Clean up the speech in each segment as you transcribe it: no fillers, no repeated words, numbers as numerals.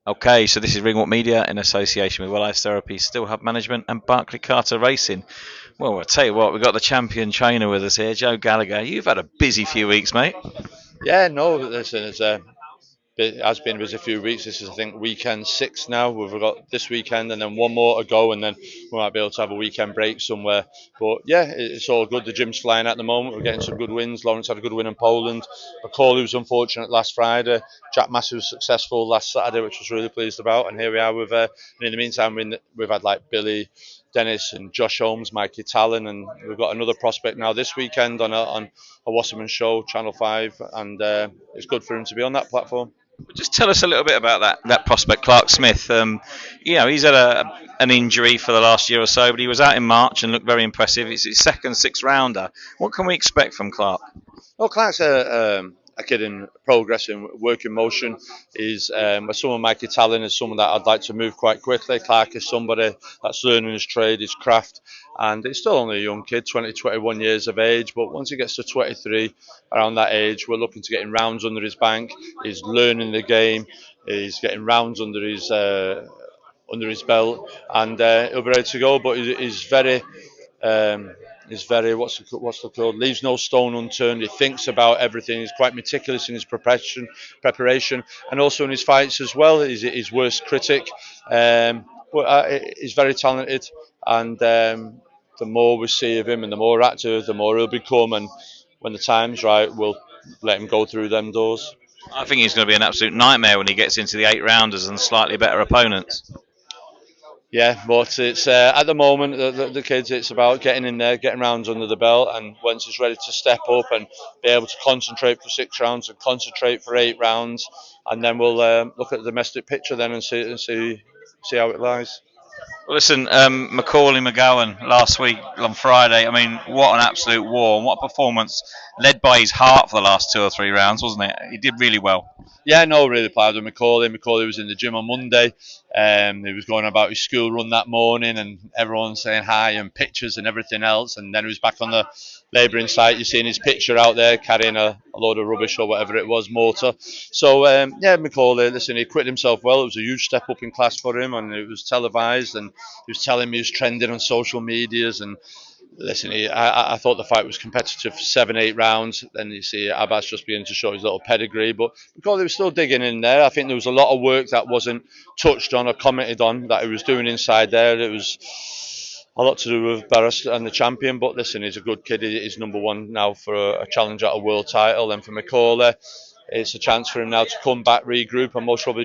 Okay, so this is Ringwalk Media in association with Welleyes Therapy, Still Hub Management, and Barclay Carter Racing. Well, I'll tell you what, we've got the champion trainer with us here, Joe Gallagher. You've had a busy few weeks, mate. Yeah, no, listen, it has been a busy few weeks. This is, I think, weekend 6 now. We've got this weekend and then one more to go, and then we might be able to have a weekend break somewhere. But yeah, it's all good. The gym's flying at the moment. We're getting some good wins. Lawrence had a good win in Poland. Macauley was unfortunate last Friday. Jack Massey was successful last Saturday, which I was really pleased about. And here we are with, and in the meantime, we've had like Billy, Denis, and Josh Holmes, Mikie Tallon, and we've got another prospect now this weekend on a Wasserman show, Channel 5, and it's good for him to be on that platform. Just tell us a little bit about that prospect, Clark Smith. He's had an injury for the last year or so, but he was out in March and looked very impressive. It's his second six rounder. What can we expect from Clark? Well, Clark's a kid in progress and work in motion. He's someone Mikie Tallon is someone that I'd like to move quite quickly. Clark is somebody that's learning his trade, his craft, and he's still only a young kid, 20, 21 years of age. But once he gets to 23, around that age, we're looking to getting rounds under his bank. He's learning the game. He's getting rounds under his belt, and he'll be ready to go. But he's very is very what's the called leaves no stone unturned. He thinks about everything. He's quite meticulous in his preparation, and also in his fights as well. He's his worst critic, but he's very talented. And the more we see of him, and the more active, the more he'll become. And when the time's right, we'll let him go through them doors. I think he's going to be an absolute nightmare when he gets into the eight rounders and slightly better opponents. Yeah, but it's at the moment the kids. It's about getting in there, getting rounds under the belt, and once he's ready to step up and be able to concentrate for 6 rounds and concentrate for 8 rounds, and then we'll look at the domestic picture then and see how it lies. Well, listen, Macauley Macgowan last week on Friday. I mean, what an absolute war and what a performance, led by his heart for the last two or three rounds, wasn't it? He did really well. Yeah, no, really proud of Macauley. Macauley was in the gym on Monday. He was going about his school run that morning, and everyone saying hi and pictures and everything else. And then he was back on the labouring site. You're seeing his picture out there carrying a load of rubbish or whatever it was, mortar. So yeah, Macaulay, listen, he quit himself well. It was a huge step up in class for him, and it was televised. And he was telling me he was trending on social medias and. Listen, I thought the fight was competitive for 7, 8 rounds. Then you see Abbas just beginning to show his little pedigree, but because he was still digging in there, I think there was a lot of work that wasn't touched on or commented on that he was doing inside there. It was a lot to do with Barras and the champion, but listen, he's a good kid. He's number one now for a challenge at a world title. And for Macaulay, it's a chance for him now to come back, regroup, and most probably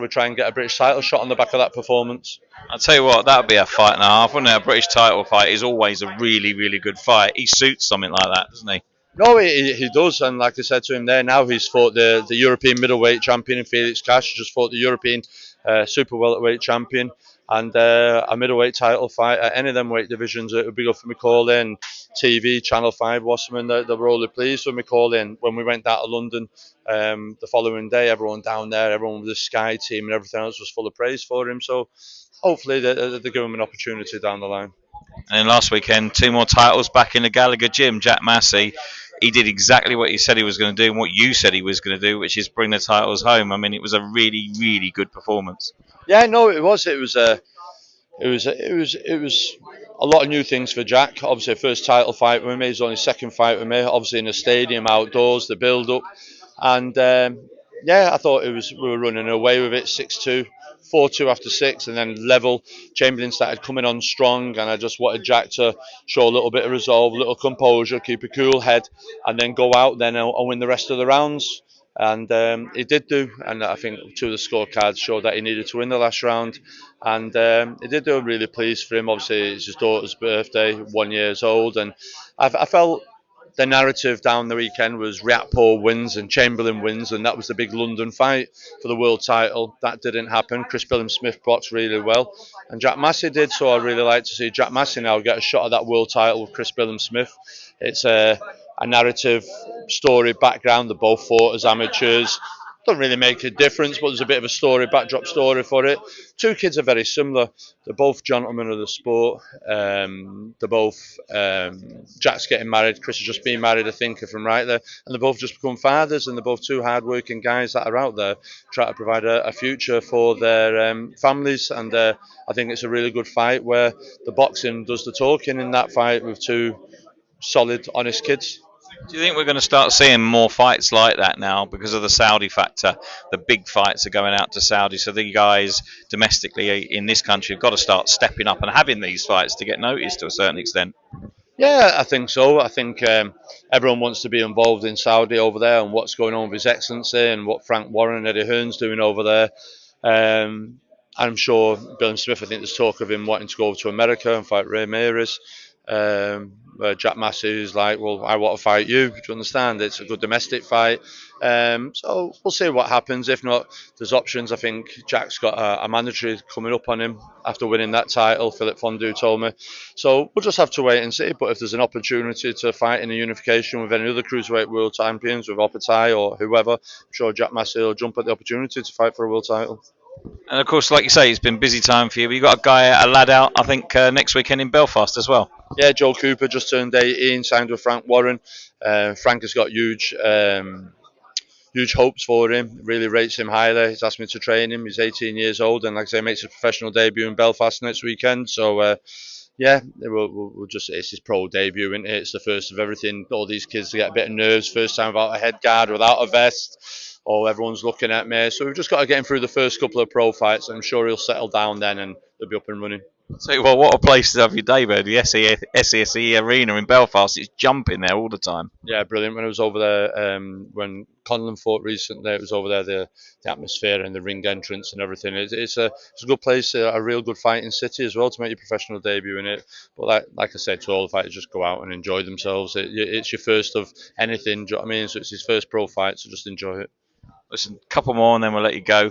try and get a British title shot on the back of that performance. I'll tell you what, that would be a fight and a half, wouldn't it? A British title fight is always a really, really good fight. He suits something like that, doesn't he? No, he does, and like I said to him there, now he's fought the European middleweight champion in Felix Cash. He just fought the European super welterweight champion, and a middleweight title fight at any of them weight divisions. It would be good for Macaulay, and TV, Channel 5, Wasserman, they were all pleased with Macaulay. And when we went down to London the following day, everyone down there, everyone with the Sky team and everything else was full of praise for him. So hopefully they give him an opportunity down the line. And then last weekend, two more titles back in the Gallagher gym. Jack Massey, he did exactly what he said he was going to do and what you said he was going to do, which is bring the titles home. I mean, it was a really, really good performance. Yeah, no, it was. It was a lot of new things for Jack. Obviously, first title fight with me. His only second fight with me. Obviously, in a stadium, outdoors, the build up, and yeah, I thought we were running away with it. 6-2, 4-2 after six, and then level. Chamberlain started coming on strong, and I just wanted Jack to show a little bit of resolve, a little composure, keep a cool head, and then go out then and win the rest of the rounds. And he did do, and I think two of the scorecards showed that he needed to win the last round, and he did do. I'm really pleased for him. Obviously, it's his daughter's birthday, 1 year old, and I felt the narrative down the weekend was Riakpo wins and Chamberlain wins, and that was the big London fight for the world title. That didn't happen. Chris Billam-Smith boxed really well, and Jack Massey did. So I'd really like to see Jack Massey now get a shot at that world title with Chris Billam-Smith. It's a narrative story background. They both fought as amateurs. don't really make a difference, but there's a bit of a story, backdrop story for it. Two kids are very similar. They're both gentlemen of the sport. They're both Jack's getting married. Chris has just been married, I think, if I'm right there, and they've both just become fathers. And they're both two hard-working guys that are out there trying to provide a future for their families. And I think it's a really good fight where the boxing does the talking in that fight with two solid, honest kids. Do you think we're going to start seeing more fights like that now because of the Saudi factor? The big fights are going out to Saudi, so the guys domestically in this country have got to start stepping up and having these fights to get noticed to a certain extent. Yeah, I think so. I think everyone wants to be involved in Saudi over there and what's going on with His Excellency and what Frank Warren and Eddie Hearn's doing over there. I'm sure Bill Smith, I think there's talk of him wanting to go over to America and fight Ray Maris. Jack Massey is like, well, I want to fight you. Do you understand? It's a good domestic fight. So we'll see what happens. If not, there's options. I think Jack's got a mandatory coming up on him after winning that title, Philip Fondue told me. So we'll just have to wait and see. But if there's an opportunity to fight in a unification with any other cruiserweight world champions, with Opatai or whoever, I'm sure Jack Massey will jump at the opportunity to fight for a world title. And of course, like you say, it's been busy time for you. But you got a lad out, I think, next weekend in Belfast as well. Yeah, Joe Cooper just turned 18, signed with Frank Warren. Frank has got huge hopes for him, really rates him highly. He's asked me to train him. He's 18 years old, and like I say, makes his professional debut in Belfast next weekend. So, yeah, we'll just, it's his pro debut, isn't it? It's the first of everything. All these kids get a bit of nerves, first time without a head guard, without a vest. Oh, everyone's looking at me. So we've just got to get him through the first couple of pro fights. I'm sure he'll settle down then and he'll be up and running. So, well, what a place to have your debut. The SESE Arena in Belfast, it's jumping there all the time. Yeah, brilliant. When I was over there, when Conlon fought recently, it was over there, the atmosphere and the ring entrance and everything. It's a good place, a real good fighting city as well to make your professional debut in it. But like I said to all the fighters, just go out and enjoy themselves. It's your first of anything, do you know what I mean? So it's his first pro fight, so just enjoy it. Listen, a couple more and then we'll let you go.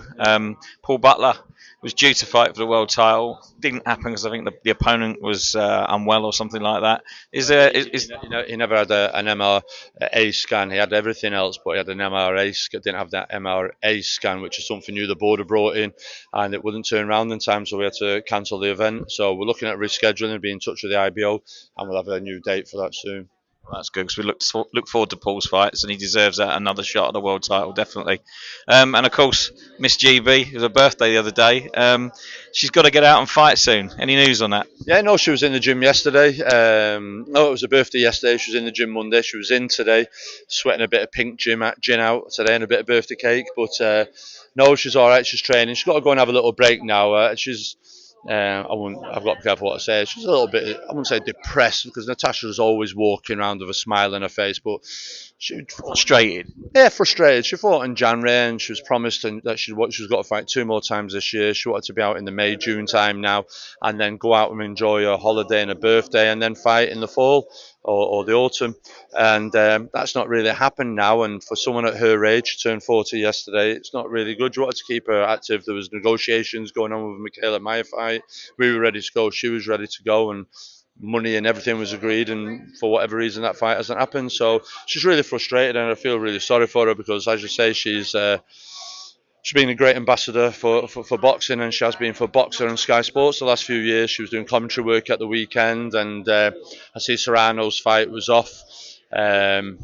Paul Butler was due to fight for the world title. Didn't happen because I think the opponent was unwell or something like that. He never had an MRA scan. He had everything else, but he had an MRA scan. Didn't have that MRA scan, which is something new the board have brought in, and it wouldn't turn around in time, so we had to cancel the event. So we're looking at rescheduling and be in touch with the IBO, and we'll have a new date for that soon. That's good because we look forward to Paul's fights and he deserves another shot at the world title, definitely. And of course, Miss GB, it was her birthday the other day. She's got to get out and fight soon. Any news on that? Yeah, no, she was in the gym yesterday. No, it was her birthday yesterday. She was in the gym Monday. She was in today, sweating a bit of pink gin out today and a bit of birthday cake. But no, she's all right. She's training. She's got to go and have a little break now. I've got to be careful what I say. She's a little bit, I wouldn't say depressed because Natasha's always walking around with a smile on her face, but she frustrated. Yeah, frustrated. She fought in January and she was promised that she's got to fight 2 more times this year. She wanted to be out in the May, June time now and then go out and enjoy her holiday and her birthday and then fight in the fall or the autumn. And that's not really happened now. And for someone at her age, she turned 40 yesterday, it's not really good. You wanted to keep her active. There was negotiations going on with Michaela Meyer fight. We were ready to go. She was ready to go. And money and everything was agreed, and for whatever reason that fight hasn't happened. So she's really frustrated, and I feel really sorry for her because, as you say, she's been a great ambassador for boxing, and she has been for Boxer and Sky Sports the last few years. She was doing commentary work at the weekend, and I see Serrano's fight was off. I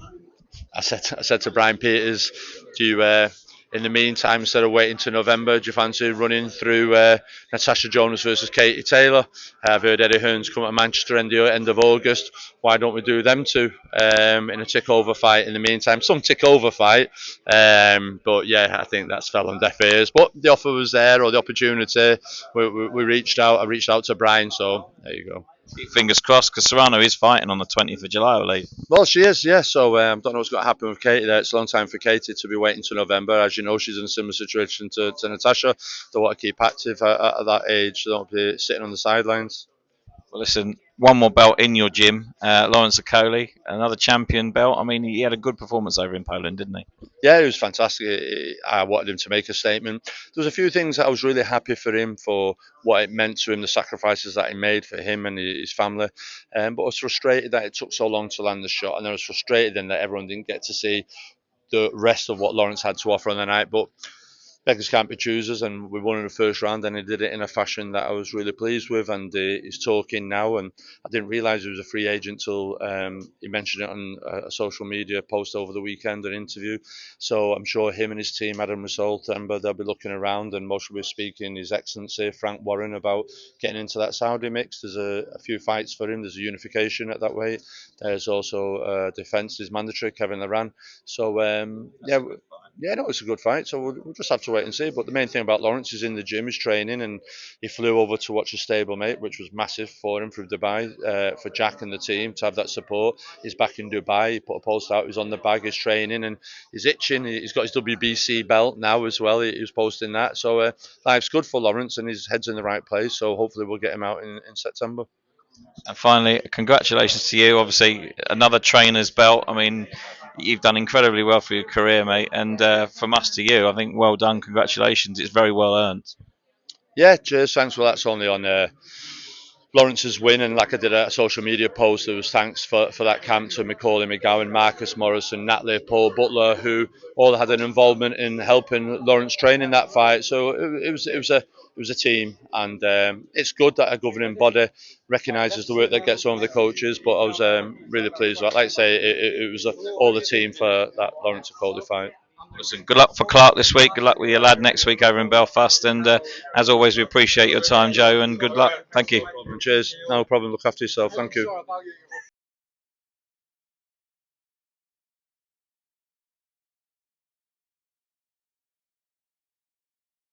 said to Brian Peters, do you in the meantime, instead of waiting to November, do you fancy running through Natasha Jonas versus Katie Taylor? I've heard Eddie Hearn's come to Manchester in the end of August. Why don't we do them two in a tick-over fight in the meantime? Some tick-over fight. But yeah, I think that's fell on deaf ears. But the offer was there, or the opportunity. We reached out. I reached out to Brian, so there you go. Fingers crossed, because Serrano is fighting on the 20th of July, I believe. Well, she is, yeah. So I don't know what's going to happen with Katie there. It's a long time for Katie to be waiting to November. As you know, she's in a similar situation to Natasha. They want to keep active at that age. They don't be sitting on the sidelines. Well, listen, one more belt in your gym. Lawrence Okolie, another champion belt. I mean, he had a good performance over in Poland, didn't he? Yeah, it was fantastic. I wanted him to make a statement. There was a few things that I was really happy for him for what it meant to him, the sacrifices that he made for him and his family. But I was frustrated that it took so long to land the shot, and I was frustrated then that everyone didn't get to see the rest of what Lawrence had to offer on the night. But beggars can't be choosers, and we won in the first round, and he did it in a fashion that I was really pleased with. And he's talking now, and I didn't realise he was a free agent till he mentioned it on a social media post over the weekend, an interview. So I'm sure him and his team, Adam Result, they'll be looking around, and most will be speaking His Excellency Frank Warren about getting into that Saudi mix. There's a few fights for him. There's a unification at that weight. There's also defence is mandatory, Kevin Laran. So yeah, no, it's a good fight. So we'll just have to wait and see. But the main thing about Lawrence is in the gym, he's training, and he flew over to watch a stablemate, which was massive for him from Dubai, for Jack and the team to have that support. He's back in Dubai. He put a post out. He's on the bag. He's training, and he's itching. He's got his WBC belt now as well. He was posting that. So life's good for Lawrence, and his head's in the right place. So hopefully we'll get him out in September. And finally, congratulations to you. Obviously, another trainer's belt. I mean, you've done incredibly well for your career, mate. And from us to you, I think well done. Congratulations. It's very well earned. Yeah, cheers. Thanks. Well, that's only on Lawrence's win, and like I did a social media post, there was thanks for that camp to Macauley Macgowan, Marcus Morrison, Natalie, Paul Butler, who all had an involvement in helping Lawrence train in that fight. So it was a team, and it's good that a governing body recognises the work that gets on with the coaches. But I was really pleased with that. Like I say, it was all the team for that Lawrence Okolie fight. Listen, good luck for Clark this week. Good luck with your lad next week over in Belfast. And as always, we appreciate your time, Joe, and good luck. Thank you. Cheers. No problem. Look after yourself. Thank you.